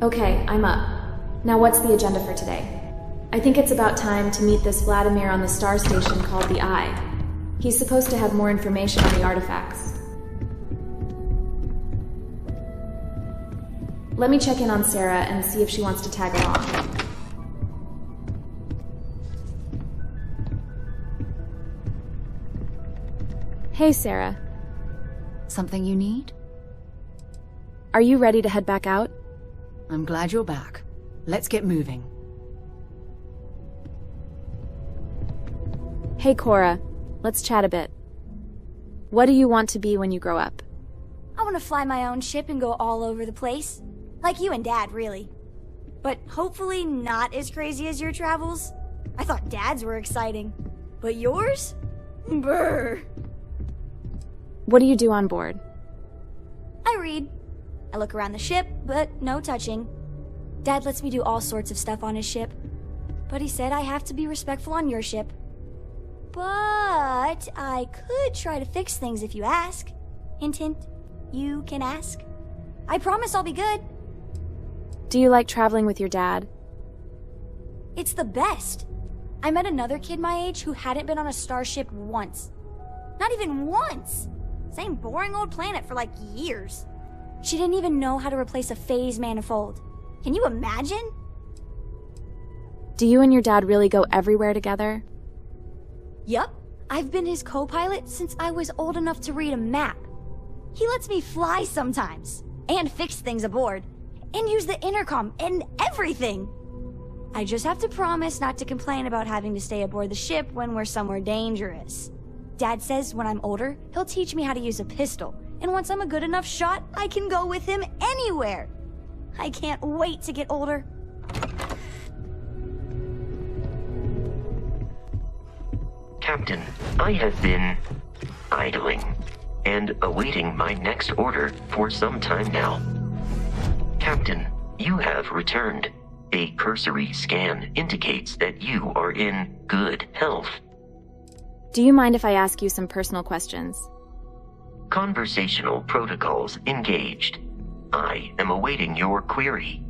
Okay, I'm up. Now what's the agenda for today? I think it's about time to meet this Vladimir on the star station called the Eye. He's supposed to have more information on the artifacts. Let me check in on Sarah and see if she wants to tag along. Hey, Sarah. Something you need? Are you ready to head back out? I'm glad you're back. Let's get moving. Hey, Cora. Let's chat a bit. What do you want to be when you grow up? I want to fly my own ship and go all over the place. Like you and Dad, really. But hopefully not as crazy as your travels. I thought Dad's were exciting. But yours? Brr. What do you do on board? I read. I look around the ship, but no touching. Dad lets me do all sorts of stuff on his ship. But he said I have to be respectful on your ship. But I could try to fix things if you ask. Hint, hint. You can ask. I promise I'll be good. Do you like traveling with your dad? It's the best. I met another kid my age who hadn't been on a starship once. Not even once. Same boring old planet for like years. She didn't even know how to replace a phase manifold. Can you imagine? Do you and your dad really go everywhere together? Yup. I've been his co-pilot since I was old enough to read a map. He lets me fly sometimes, and fix things aboard, and use the intercom and everything. I just have to promise not to complain about having to stay aboard the ship when we're somewhere dangerous. Dad says when I'm older, he'll teach me how to use a pistol, and once I'm a good enough shot, I can go with him anywhere. I can't wait to get older. Captain, I have been idling and awaiting my next order for some time now. Captain, you have returned. A cursory scan indicates that you are in good health. Do you mind if I ask you some personal questions? Conversational protocols engaged. I am awaiting your query.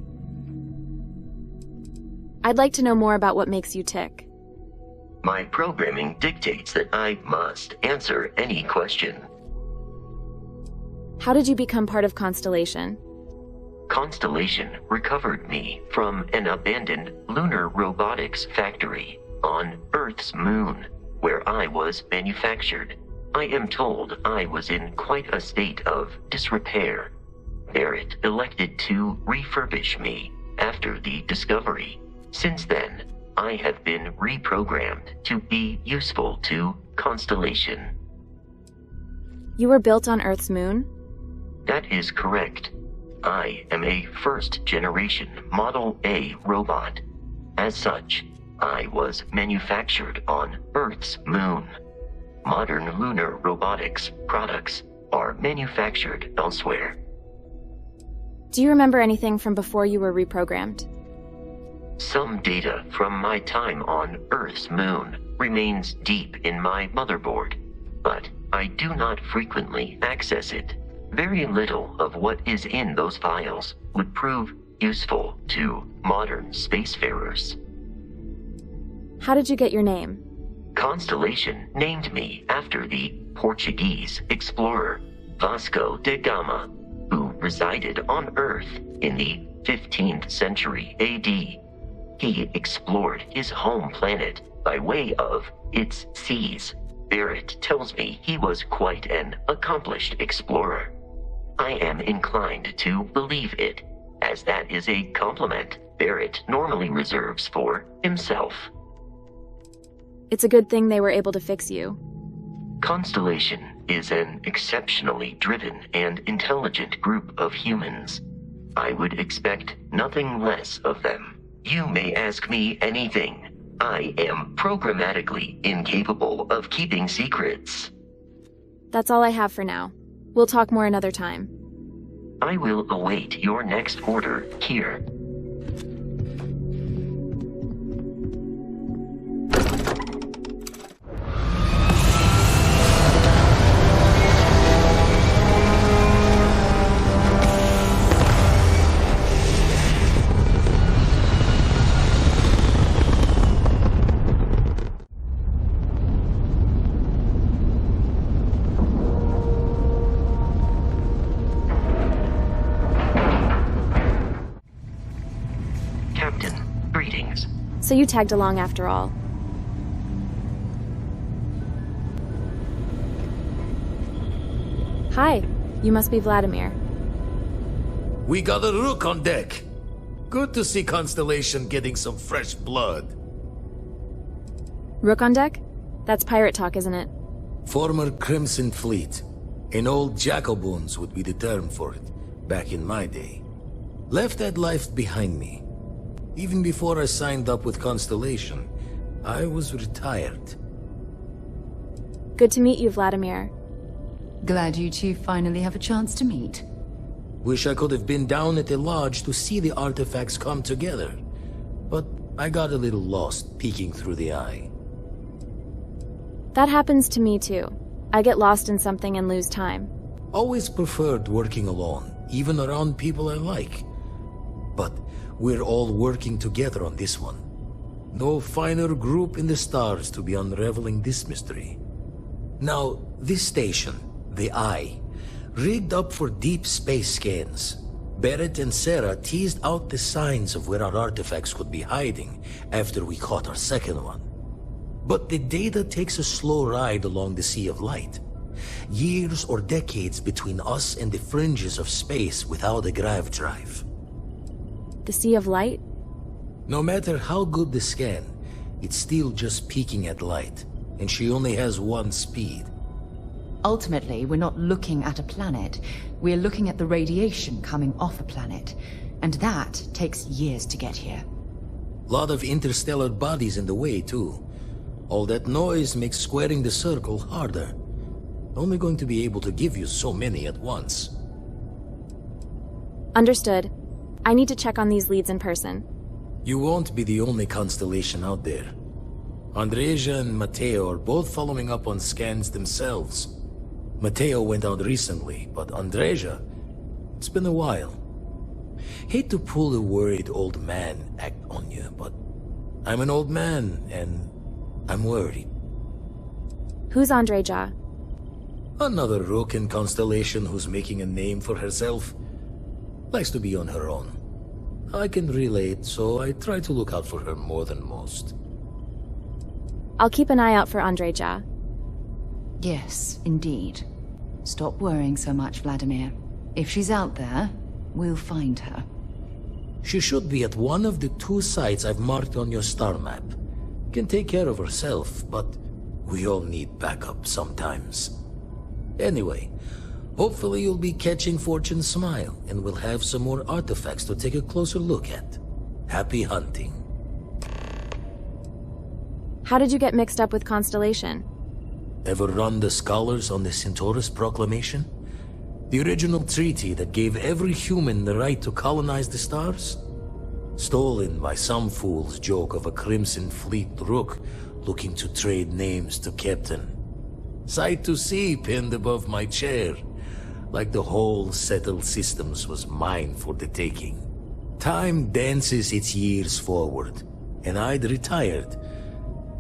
I'd like to know more about what makes you tick. My programming dictates that I must answer any question. How did you become part of Constellation? Constellation recovered me from an abandoned lunar robotics factory on Earth's moon, where I was manufactured. I am told I was in quite a state of disrepair. Barrett elected to refurbish me after the discovery. Since then, I have been reprogrammed to be useful to Constellation. You were built on Earth's moon? That is correct. I am a first-generation Model A robot. As such, I was manufactured on Earth's moon. Modern lunar robotics products are manufactured elsewhere. Do you remember anything from before you were reprogrammed? Some data from my time on Earth's moon remains deep in my motherboard, but I do not frequently access it. Very little of what is in those files would prove useful to modern spacefarers. How did you get your name? Constellation named me after the Portuguese explorer Vasco da Gama, who resided on Earth in the 15th century AD. He explored his home planet by way of its seas. Barrett tells me he was quite an accomplished explorer. I am inclined to believe it, as that is a compliment Barrett normally reserves for himself. It's a good thing they were able to fix you. Constellation is an exceptionally driven and intelligent group of humans. I would expect nothing less of them. You may ask me anything. I am programmatically incapable of keeping secrets. That's all I have for now. We'll talk more another time. I will await your next order here. So you tagged along after all. Hi, you must be Vladimir. We got a rook on deck. Good to see Constellation getting some fresh blood. Rook on deck? That's pirate talk, isn't it? Former Crimson Fleet. An old Jacoboons would be the term for it, back in my day. Left that life behind me. Even before I signed up with Constellation, I was retired. Good to meet you, Vladimir. Glad you two finally have a chance to meet. Wish I could have been down at the lodge to see the artifacts come together. But I got a little lost peeking through the eye. That happens to me too. I get lost in something and lose time. Always preferred working alone, even around people I like. But we're all working together on this one. No finer group in the stars to be unraveling this mystery. Now, this station, the Eye, rigged up for deep space scans. Barrett and Sarah teased out the signs of where our artifacts could be hiding after we caught our second one. But the data takes a slow ride along the Sea of Light. Years or decades between us and the fringes of space without a grav drive. The Sea of Light? No matter how good the scan, it's still just peeking at light, and she only has one speed. Ultimately, we're not looking at a planet. We're looking at the radiation coming off a planet. And that takes years to get here. Lot of interstellar bodies in the way, too. All that noise makes squaring the circle harder. Only going to be able to give you so many at once. Understood. I need to check on these leads in person. You won't be the only constellation out there. Andreja and Matteo are both following up on scans themselves. Matteo went out recently, but Andreja, it's been a while. Hate to pull the worried old man act on you, but I'm an old man, and I'm worried. Who's Andreja? Another rook in Constellation who's making a name for herself. Likes to be on her own. I can relate, so I try to look out for her more than most. I'll keep an eye out for Andreja. Yes, indeed. Stop worrying so much, Vladimir. If she's out there, we'll find her. She should be at one of the 2 sites I've marked on your star map. Can take care of herself, but we all need backup sometimes. Anyway, hopefully you'll be catching Fortune's smile, and we'll have some more artifacts to take a closer look at. Happy hunting. How did you get mixed up with Constellation? Ever run the scholars on the Centaurus Proclamation? The original treaty that gave every human the right to colonize the stars? Stolen by some fool's joke of a Crimson Fleet rook looking to trade names to Captain. Sight to see pinned above my chair, like the whole settled systems was mine for the taking. Time dances its years forward, and I'd retired.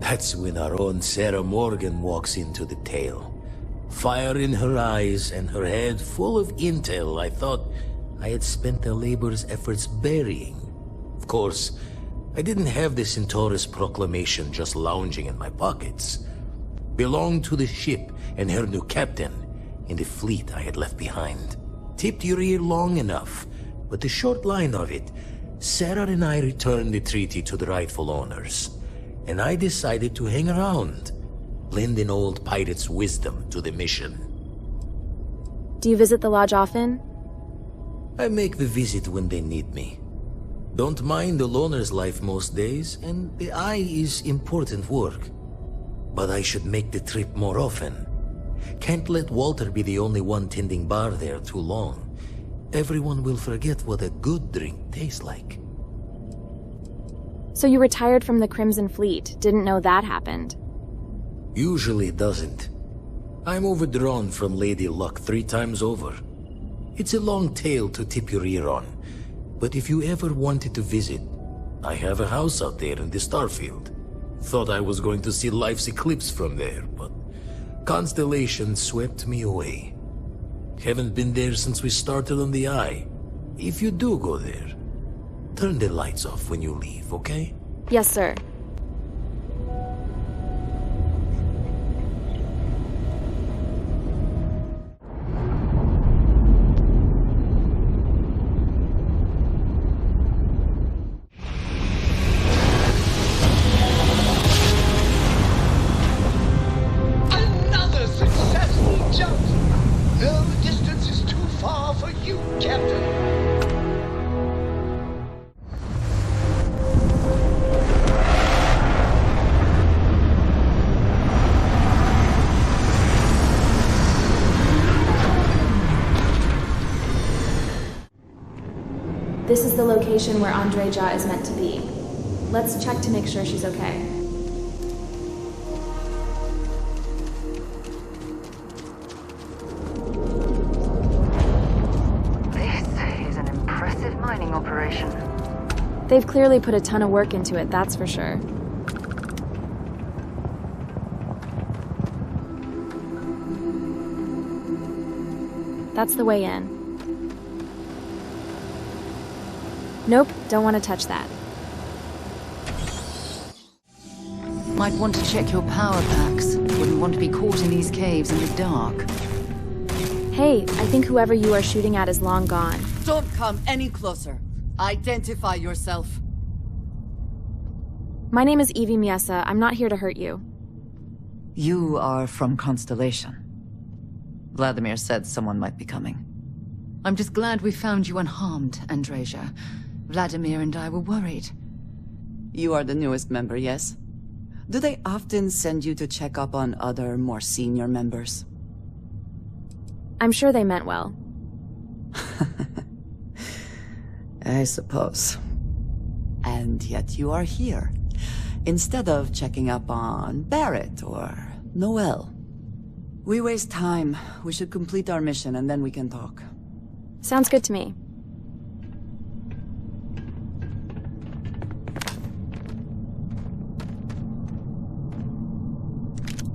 That's when our own Sarah Morgan walks into the tale. Fire in her eyes and her head full of intel I thought I had spent the labor's efforts burying. Of course, I didn't have the Centaurus Proclamation just lounging in my pockets. Belonged to the ship and her new captain in the fleet I had left behind. Tipped your ear long enough, but the short line of it, Sarah and I returned the treaty to the rightful owners. And I decided to hang around, lend an old pirate's wisdom to the mission. Do you visit the lodge often? I make the visit when they need me. Don't mind the loner's life most days, and the Eye is important work. But I should make the trip more often. Can't let Walter be the only one tending bar there too long. Everyone will forget what a good drink tastes like. So you retired from the Crimson Fleet, didn't know that happened. Usually it doesn't. I'm overdrawn from Lady Luck 3 times over. It's a long tale to tip your ear on, but if you ever wanted to visit, I have a house out there in the Starfield. Thought I was going to see life's eclipse from there, but Constellation swept me away. Haven't been there since we started on the Eye. If you do go there, turn the lights off when you leave, okay? Yes, sir. Another successful jump! No distance is too far for you, Captain. This is the location where Andreja is meant to be. Let's check to make sure she's okay. This is an impressive mining operation. They've clearly put a ton of work into it, that's for sure. That's the way in. Nope, don't want to touch that. Might want to check your power packs. Wouldn't want to be caught in these caves in the dark. Hey, I think whoever you are shooting at is long gone. Don't come any closer. Identify yourself. My name is Evie Miessa. I'm not here to hurt you. You are from Constellation. Vladimir said someone might be coming. I'm just glad we found you unharmed, Andreja. Vladimir and I were worried. You are the newest member, yes? Do they often send you to check up on other, more senior members? I'm sure they meant well. I suppose. And yet you are here, instead of checking up on Barrett or Noel. We waste time. We should complete our mission and then we can talk. Sounds good to me.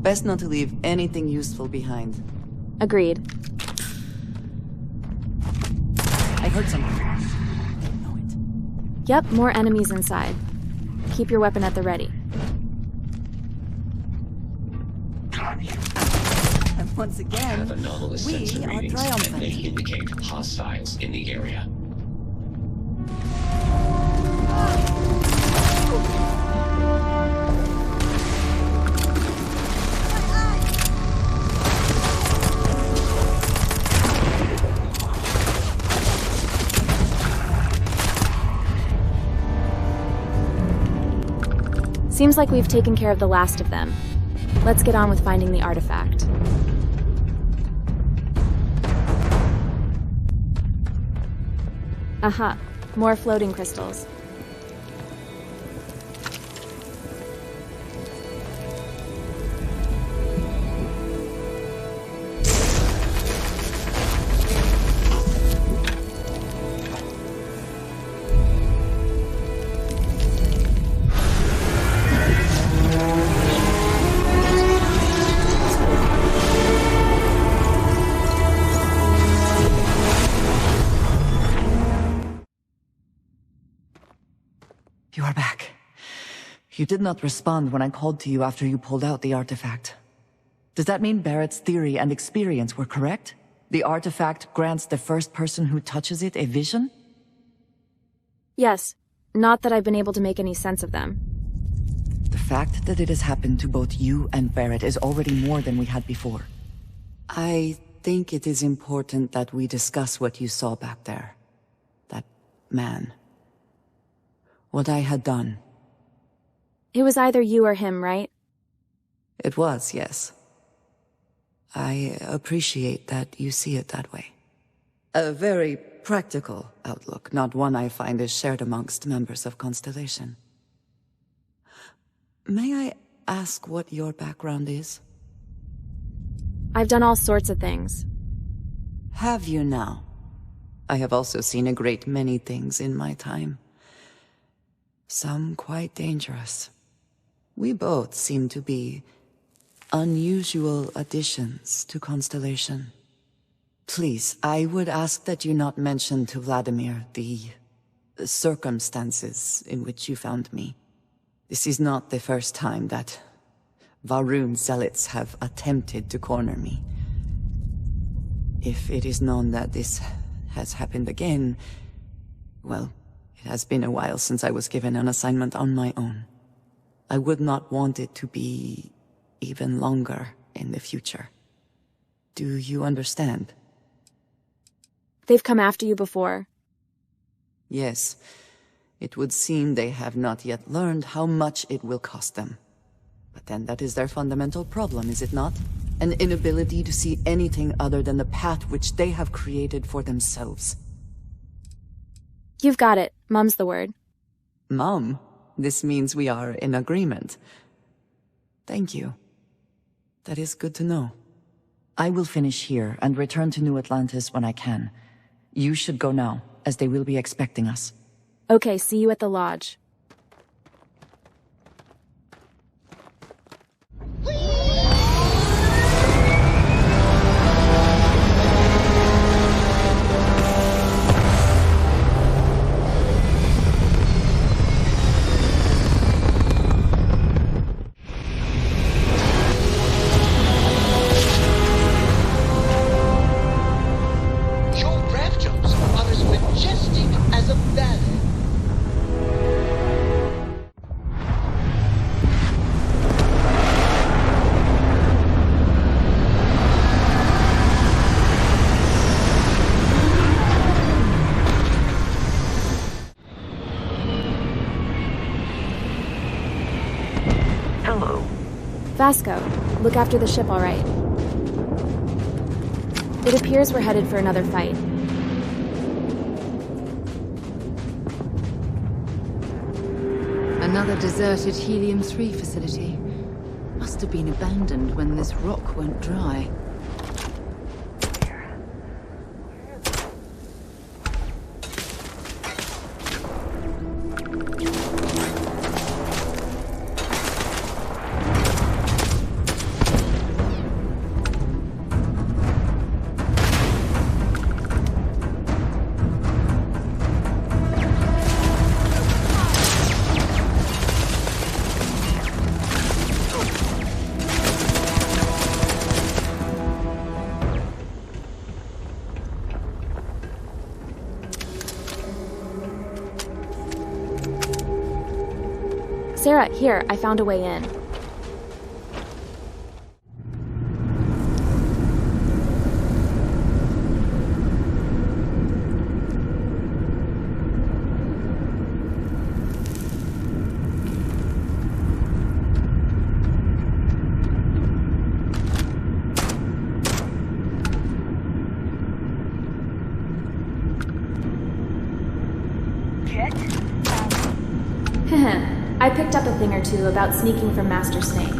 Best not to leave anything useful behind. Agreed. I heard something. Don't know it. Yep, more enemies inside. Keep your weapon at the ready. And once again, Have anomalous we sensor are readings, and triumphant. they indicate hostiles in the area. Seems like we've taken care of the last of them. Let's get on with finding the artifact. Aha, more floating crystals. You are back. You did not respond when I called to you after you pulled out the artifact. Does that mean Barrett's theory and experience were correct? The artifact grants the first person who touches it a vision? Yes, not that I've been able to make any sense of them. The fact that it has happened to both you and Barrett is already more than we had before. I think it is important that we discuss what you saw back there. That man. What I had done. It was either you or him, right? It was, yes. I appreciate that you see it that way. A very practical outlook, not one I find is shared amongst members of Constellation. May I ask what your background is? I've done all sorts of things. Have you now? I have also seen a great many things in my time. Some quite dangerous. We both seem to be unusual additions to Constellation. Please, I would ask that you not mention to Vladimir the circumstances in which you found me. This is not the first time that Varun zealots have attempted to corner me. If it is known that this has happened again, well, it has been a while since I was given an assignment on my own. I would not want it to be even longer in the future. Do you understand? They've come after you before. Yes. It would seem they have not yet learned how much it will cost them. But then that is their fundamental problem, is it not? An inability to see anything other than the path which they have created for themselves. You've got it. Mum's the word. Mum, this means we are in agreement. Thank you. That is good to know. I will finish here and return to New Atlantis when I can. You should go now, as they will be expecting us. Okay, see you at the lodge. Vasco, look after the ship, all right? It appears we're headed for another fight. Another deserted Helium-3 facility. Must have been abandoned when this rock went dry. Sarah, here, I found a way in. I picked up a thing or two about sneaking from Master Snake.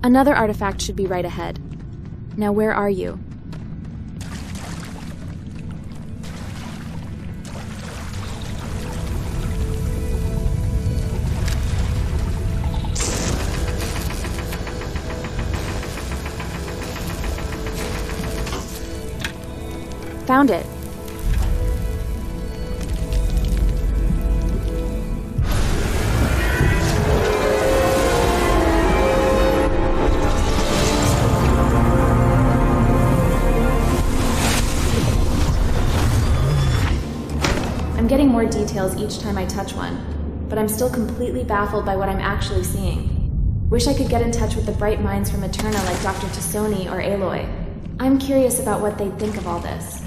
Another artifact should be right ahead. Now where are you? Found it. I'm getting more details each time I touch one, but I'm still completely baffled by what I'm actually seeing. Wish I could get in touch with the bright minds from Eterna like Dr. Tassoni or Aloy. I'm curious about what they'd think of all this.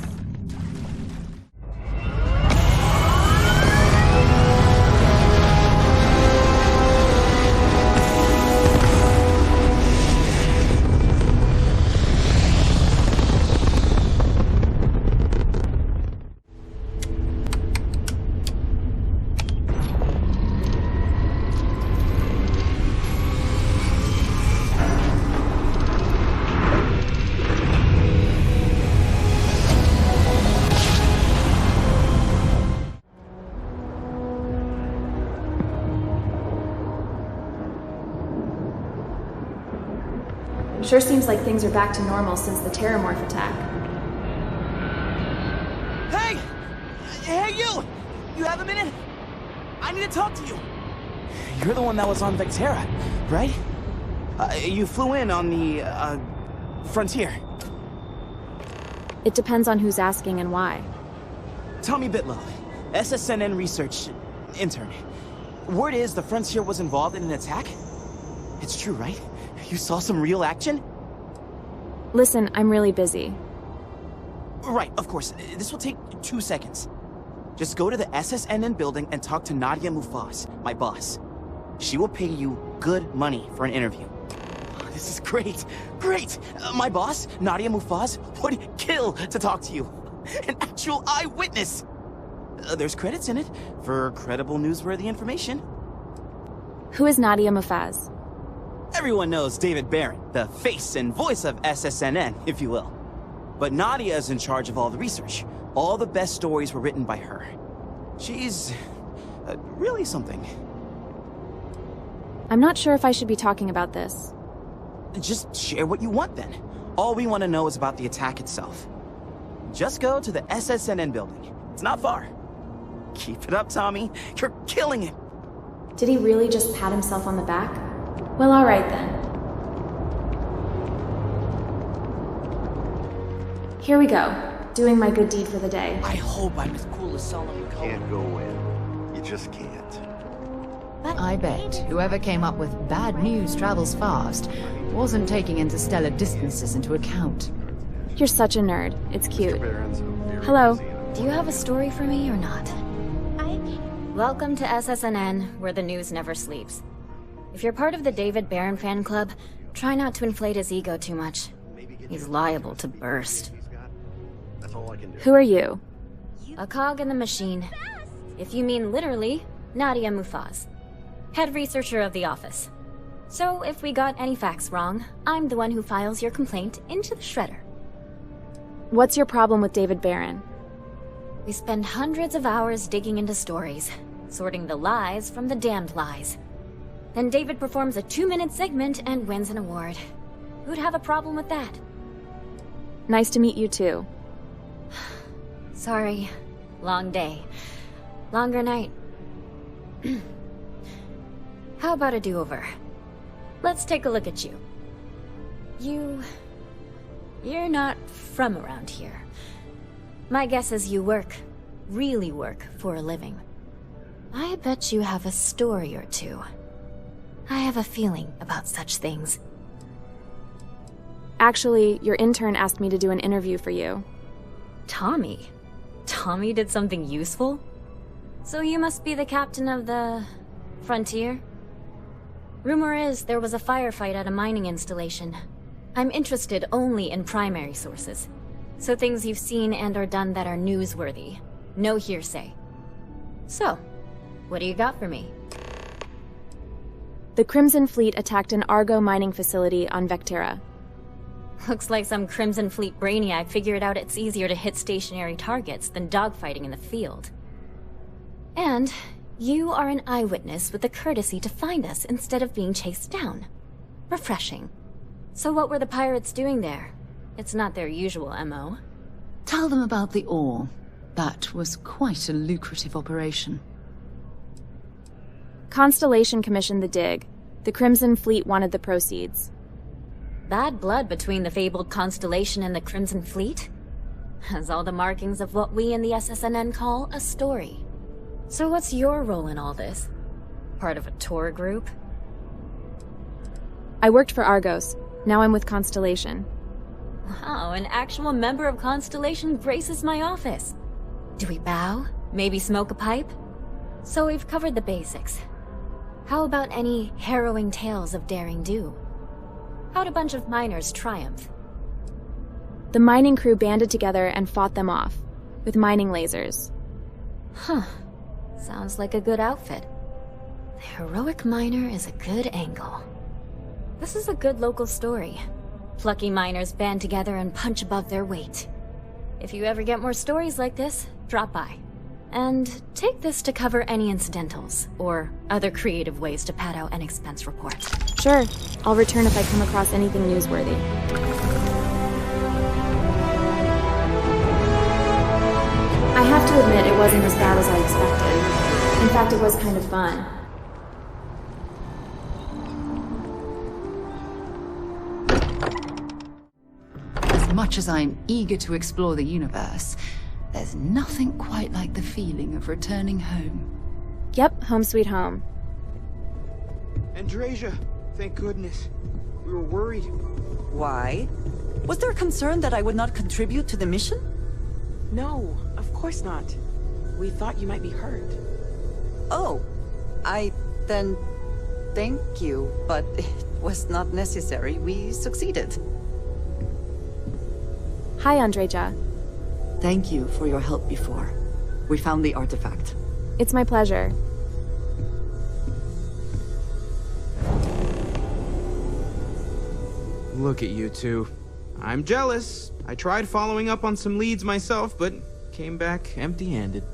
Sure seems like things are back to normal since the Terramorph attack. Hey! Hey, you! You have a minute? I need to talk to you. You're the one that was on Vectera, right? You flew in on the, Frontier. It depends on who's asking and why. Tommy Bitlow, SSNN research intern. Word is the Frontier was involved in an attack? It's true, right? You saw some real action? Listen, I'm really busy. Right, of course. This will take 2 seconds. Just go to the SSNN building and talk to Nadia Mufaz, my boss. She will pay you good money for an interview. This is great. Great! My boss, Nadia Mufaz, would kill to talk to you. An actual eyewitness! There's credits in it for credible, newsworthy information. Who is Nadia Mufaz? Everyone knows David Barron, the face and voice of SSNN, if you will. But Nadia is in charge of all the research. All the best stories were written by her. She's... really something. I'm not sure if I should be talking about this. Just share what you want, then. All we want to know is about the attack itself. Just go to the SSNN building. It's not far. Keep it up, Tommy. You're killing it. Did he really just pat himself on the back? Well, alright then. Here we go. Doing my good deed for the day. I hope I'm as cool as Solomon Cohen. Can't go in. You just can't. I bet whoever came up with bad news travels fast wasn't taking interstellar distances into account. You're such a nerd. It's cute. Hello. Do you have a story for me or not? Welcome to SSNN, where the news never sleeps. If you're part of the David Barron fan club, try not to inflate his ego too much. He's liable to burst. Who are you? A cog in the machine. If you mean literally, Nadia Mufaz, head researcher of the office. So if we got any facts wrong, I'm the one who files your complaint into the shredder. What's your problem with David Barron? We spend hundreds of hours digging into stories, sorting the lies from the damned lies. Then David performs a 2-minute segment and wins an award. Who'd have a problem with that? Nice to meet you too. Sorry. Long day. Longer night. How about a do-over? Let's take a look at you. You're not from around here. My guess is you really work for a living. I bet you have a story or two. I have a feeling about such things. Actually, your intern asked me to do an interview for you. Tommy? Tommy did something useful? So you must be the captain of the... Frontier? Rumor is there was a firefight at a mining installation. I'm interested only in primary sources. So things you've seen and or done that are newsworthy. No hearsay. So, what do you got for me? The Crimson Fleet attacked an Argo mining facility on Vectera. Looks like some Crimson Fleet brainiac figured out it's easier to hit stationary targets than dogfighting in the field. And you are an eyewitness with the courtesy to find us instead of being chased down. Refreshing. So what were the pirates doing there? It's not their usual MO. Tell them about the ore. That was quite a lucrative operation. Constellation commissioned the dig. The Crimson Fleet wanted the proceeds. Bad blood between the fabled Constellation and the Crimson Fleet? Has all the markings of what we in the SSNN call a story. So what's your role in all this? Part of a tour group? I worked for Argos. Now I'm with Constellation. Wow, an actual member of Constellation graces my office. Do we bow? Maybe smoke a pipe? So we've covered the basics. How about any harrowing tales of daring do? How'd a bunch of miners triumph? The mining crew banded together and fought them off, with mining lasers. Huh. Sounds like a good outfit. The heroic miner is a good angle. This is a good local story. Plucky miners band together and punch above their weight. If you ever get more stories like this, drop by. And take this to cover any incidentals, or other creative ways to pad out an expense report. Sure. I'll return if I come across anything newsworthy. I have to admit it wasn't as bad as I expected. In fact, it was kind of fun. As much as I'm eager to explore the universe, there's nothing quite like the feeling of returning home. Yep, home sweet home. Andreja, thank goodness. We were worried. Why? Was there a concern that I would not contribute to the mission? No, of course not. We thought you might be hurt. Oh, then thank you, but it was not necessary. We succeeded. Hi, Andreja. Thank you for your help before. We found the artifact. It's my pleasure. Look at you two. I'm jealous. I tried following up on some leads myself, but came back empty-handed.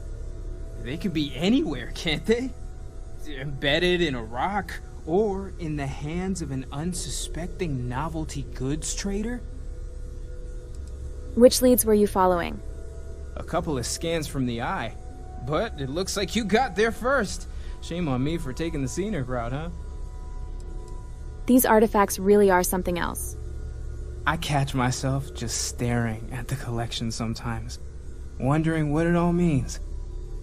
They could be anywhere, can't they? Embedded in a rock, or in the hands of an unsuspecting novelty goods trader? Which leads were you following? A couple of scans from the eye. But it looks like you got there first. Shame on me for taking the scenic route, huh? These artifacts really are something else. I catch myself just staring at the collection sometimes, wondering what it all means.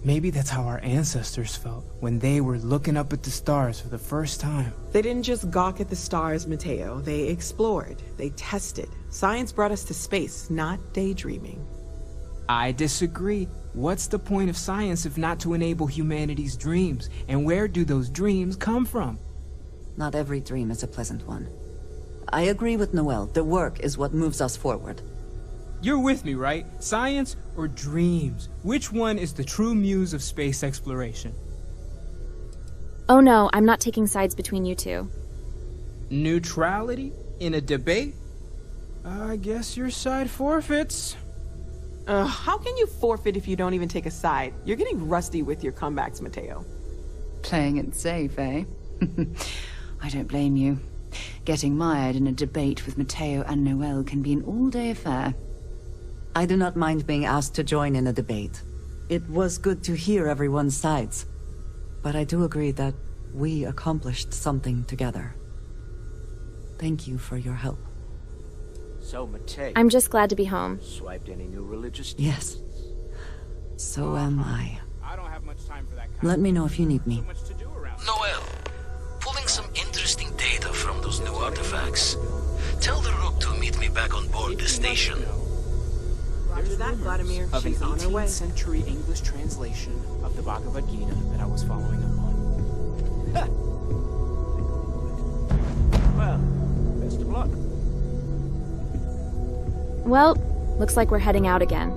Maybe that's how our ancestors felt when they were looking up at the stars for the first time. They didn't just gawk at the stars, Mateo. They explored. They tested. Science brought us to space, not daydreaming. I disagree. What's the point of science if not to enable humanity's dreams? And where do those dreams come from? Not every dream is a pleasant one. I agree with Noel. The work is what moves us forward. You're with me, right? Science or dreams? Which one is the true muse of space exploration? Oh no, I'm not taking sides between you two. Neutrality? In a debate? I guess your side forfeits. How can you forfeit if you don't even take a side? You're getting rusty with your comebacks, Mateo. Playing it safe, eh? I don't blame you. Getting mired in a debate with Mateo and Noel can be an all-day affair. I do not mind being asked to join in a debate. It was good to hear everyone's sides. But I do agree that we accomplished something together. Thank you for your help. So, Mateo. I'm just glad to be home. Swiped any new religious? Yes. So am I. I don't have much time for that kind Let me know if you need me. Noel, pulling some interesting data from those new artifacts. Tell the Rook to meet me back on board the station. After that, Vladimir, of an she's on her way. 18th century English translation of the Bhagavad Gita that I was following up on. Well, best of luck. Well, looks like we're heading out again.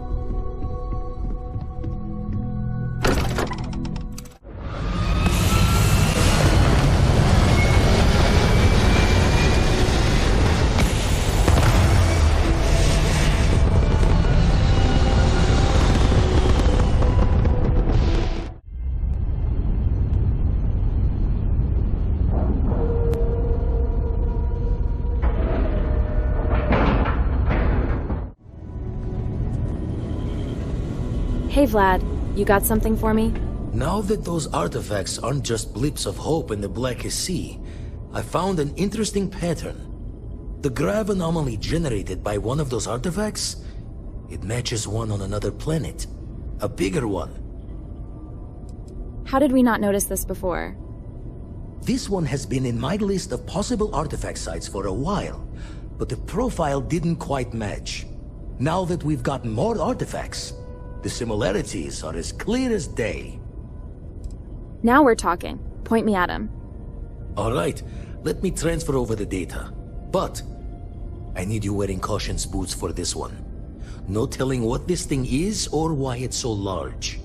Hey Vlad, you got something for me? Now that those artifacts aren't just blips of hope in the blackest sea, I found an interesting pattern. The grav anomaly generated by one of those artifacts, it matches one on another planet. A bigger one. How did we not notice this before? This one has been in my list of possible artifact sites for a while, but the profile didn't quite match. Now that we've gotten more artifacts, the similarities are as clear as day. Now we're talking. Point me at him. All right, let me transfer over the data. But I need you wearing caution's boots for this one. No telling what this thing is or why it's so large.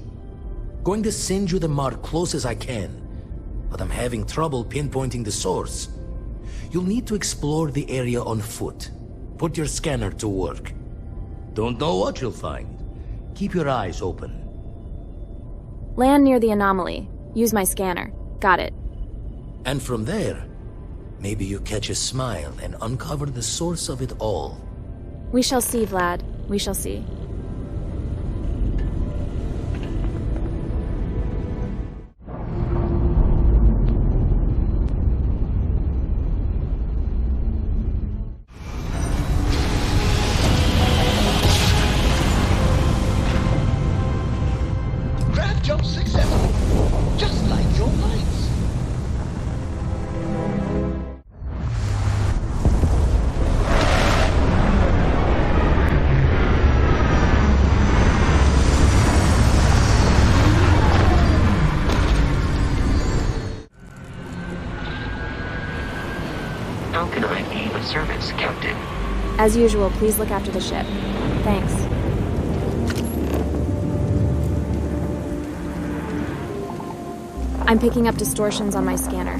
Going to send you the mark close as I can, but I'm having trouble pinpointing the source. You'll need to explore the area on foot. Put your scanner to work. Don't know what you'll find. Keep your eyes open. Land near the anomaly. Use my scanner. Got it. And from there, maybe you catch a smile and uncover the source of it all. We shall see, Vlad. We shall see. Grab jump successful, just like your lights. How can I be of service, Captain? As usual, please look after the ship. Thanks. I'm picking up distortions on my scanner.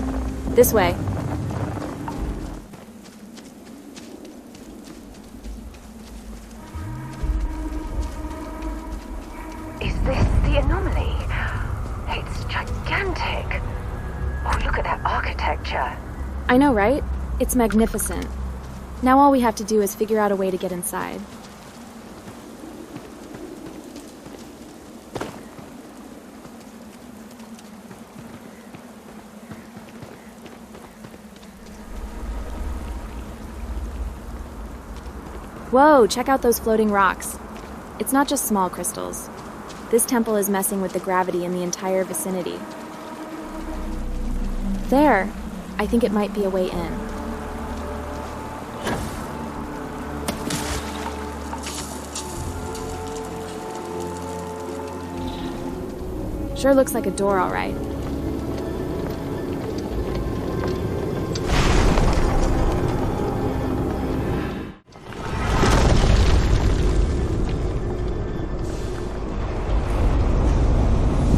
This way. Is this the anomaly? It's gigantic. Oh, look at that architecture. I know, right? It's magnificent. Now all we have to do is figure out a way to get inside. Whoa, check out those floating rocks. It's not just small crystals. This temple is messing with the gravity in the entire vicinity. There! I think it might be a way in. Sure looks like a door, all right.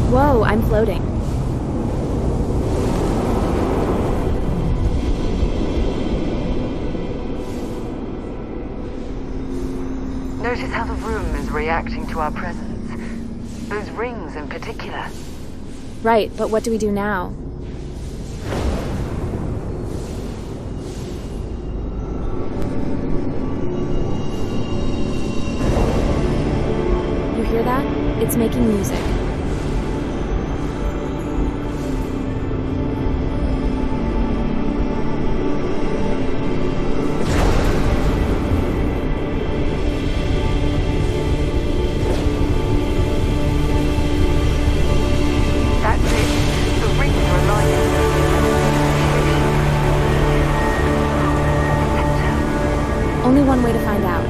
Whoa, I'm floating. Notice how the room is reacting to our presence. Those rings in particular. Right, but what do we do now? You hear that? It's making music. Only one way to find out.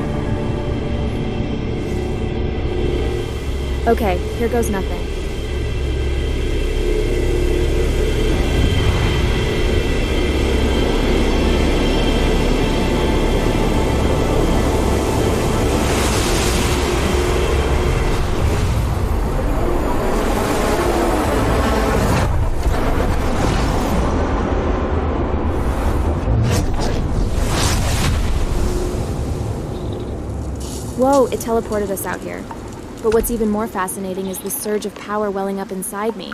Okay, here goes nothing. Whoa, it teleported us out here. But what's even more fascinating is the surge of power welling up inside me.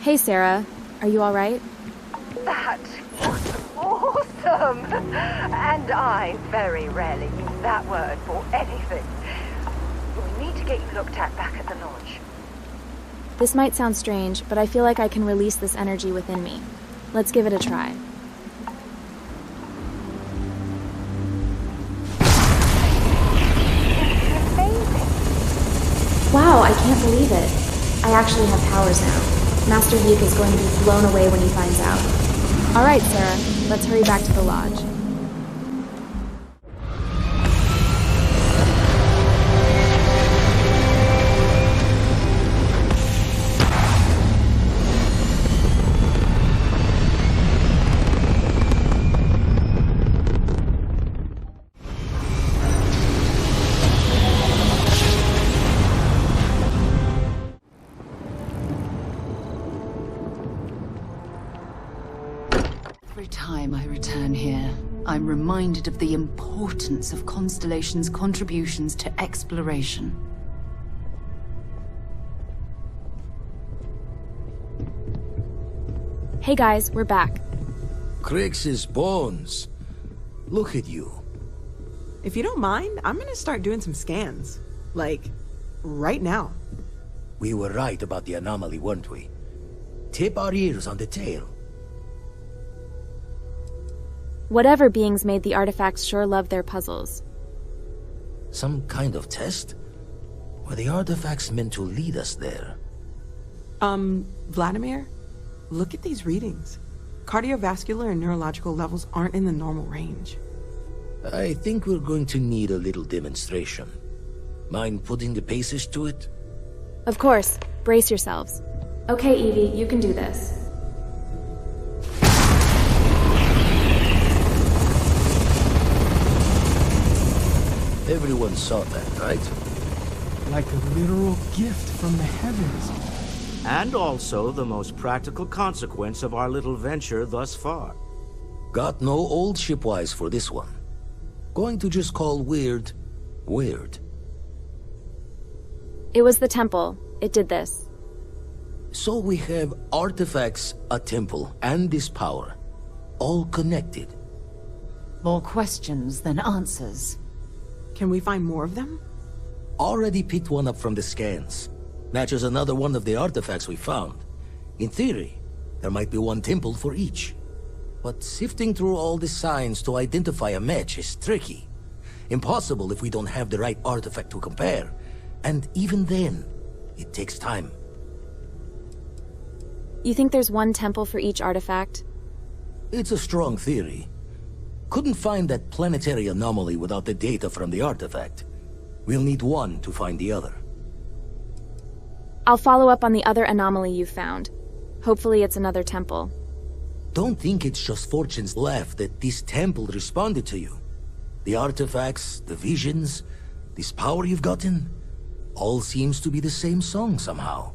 Hey, Sarah. Are you alright? That was awesome! And I very rarely use that word for anything. We need to get you looked at back at the lodge. This might sound strange, but I feel like I can release this energy within me. Let's give it a try. Wow, I can't believe it. I actually have powers now. Master Yeek is going to be blown away when he finds out. Alright, Sarah, let's hurry back to the lodge. Every time I return here, I'm reminded of the importance of Constellation's contributions to exploration. Hey guys, we're back. Crix's bones. Look at you. If you don't mind, I'm gonna start doing some scans. Like, right now. We were right about the anomaly, weren't we? Tip our ears on the tail. Whatever beings made the artifacts sure love their puzzles. Some kind of test? Were the artifacts meant to lead us there? Vladimir, look at these readings. Cardiovascular and neurological levels aren't in the normal range. I think we're going to need a little demonstration. Mind putting the paces to it? Of course. Brace yourselves. Okay, Evie, you can do this. Everyone saw that, right? Like a literal gift from the heavens. And also the most practical consequence of our little venture thus far. Got no old shipwise for this one. Going to just call weird, weird. It was the temple. It did this. So we have artifacts, a temple, and this power. All connected. More questions than answers. Can we find more of them? Already picked one up from the scans. Matches another one of the artifacts we found. In theory, there might be one temple for each. But sifting through all the signs to identify a match is tricky. Impossible if we don't have the right artifact to compare. And even then, it takes time. You think there's one temple for each artifact? It's a strong theory. Couldn't find that planetary anomaly without the data from the artifact. We'll need one to find the other. I'll follow up on the other anomaly you found. Hopefully it's another temple. Don't think it's just Fortune's laugh that this temple responded to you. The artifacts, the visions, this power you've gotten, all seems to be the same song somehow.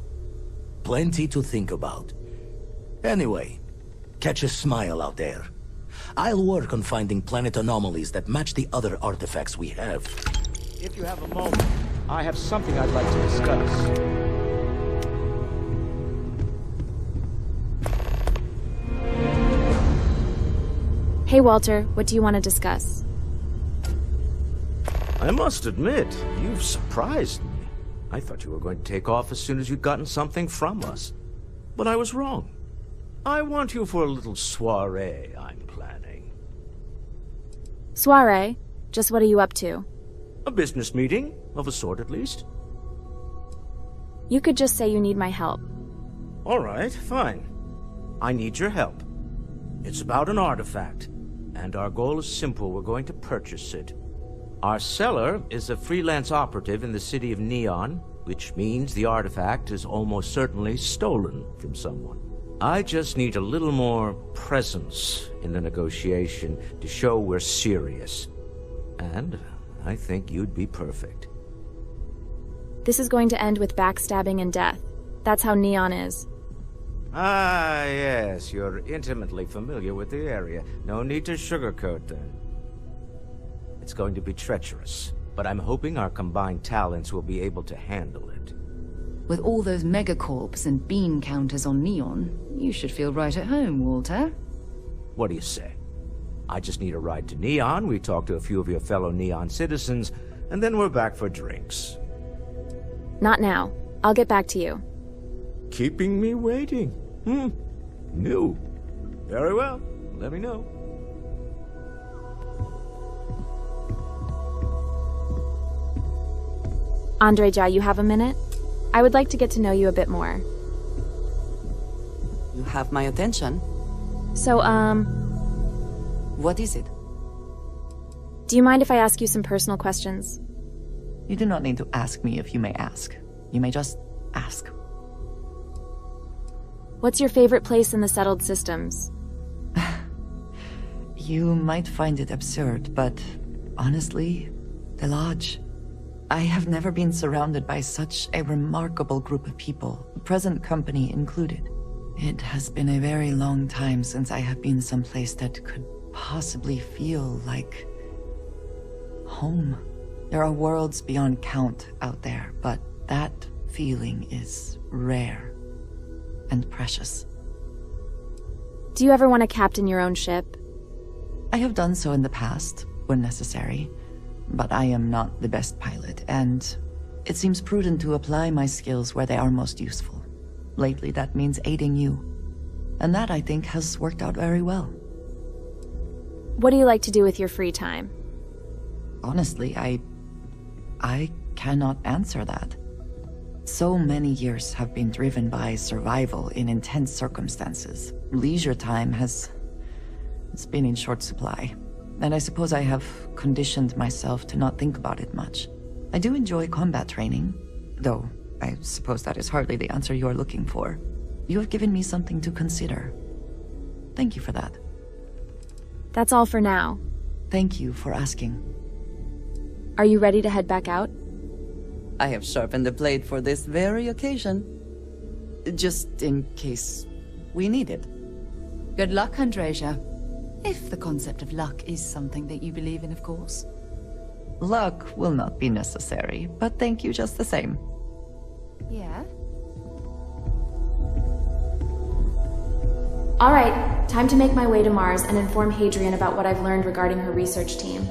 Plenty to think about. Anyway, catch a smile out there. I'll work on finding planet anomalies that match the other artifacts we have. If you have a moment, I have something I'd like to discuss. Hey Walter, what do you want to discuss? I must admit, you've surprised me. I thought you were going to take off as soon as you'd gotten something from us. But I was wrong. I want you for a little soiree I'm planning. Soiree? Just what are you up to? A business meeting, of a sort at least. You could just say you need my help. All right, fine. I need your help. It's about an artifact, and our goal is simple. We're going to purchase it. Our seller is a freelance operative in the city of Neon, which means the artifact is almost certainly stolen from someone. I just need a little more presence in the negotiation to show we're serious. And I think you'd be perfect. This is going to end with backstabbing and death. That's how Neon is. Ah, yes, you're intimately familiar with the area. No need to sugarcoat then. It's going to be treacherous, but I'm hoping our combined talents will be able to handle it. With all those megacorps and bean counters on Neon, you should feel right at home, Walter. What do you say? I just need a ride to Neon, we talk to a few of your fellow Neon citizens, and then we're back for drinks. Not now. I'll get back to you. Keeping me waiting. No. Very well. Let me know. Andreja, you have a minute? I would like to get to know you a bit more. You have my attention. So, What is it? do you mind if I ask you some personal questions? You do not need to ask me if you may ask. You may just ask. What's your favorite place in the settled systems? You might find it absurd, but honestly, the Lodge. I have never been surrounded by such a remarkable group of people, present company included. It has been a very long time since I have been someplace that could possibly feel like home. There are worlds beyond count out there, but that feeling is rare and precious. Do you ever want to captain your own ship? I have done so in the past, when necessary. But I am not the best pilot, and it seems prudent to apply my skills where they are most useful. Lately, that means aiding you. And that, I think, has worked out very well. What do you like to do with your free time? Honestly, I cannot answer that. So many years have been driven by survival in intense circumstances. Leisure time it's been in short supply. And I suppose I have conditioned myself to not think about it much. I do enjoy combat training, though I suppose that is hardly the answer you are looking for. You have given me something to consider. Thank you for that. That's all for now. Thank you for asking. Are you ready to head back out? I have sharpened the blade for this very occasion. Just in case we need it. Good luck, Andreja. If the concept of luck is something that you believe in, of course. Luck will not be necessary, but thank you just the same. Yeah? Alright, time to make my way to Mars and inform Hadrian about what I've learned regarding her research team.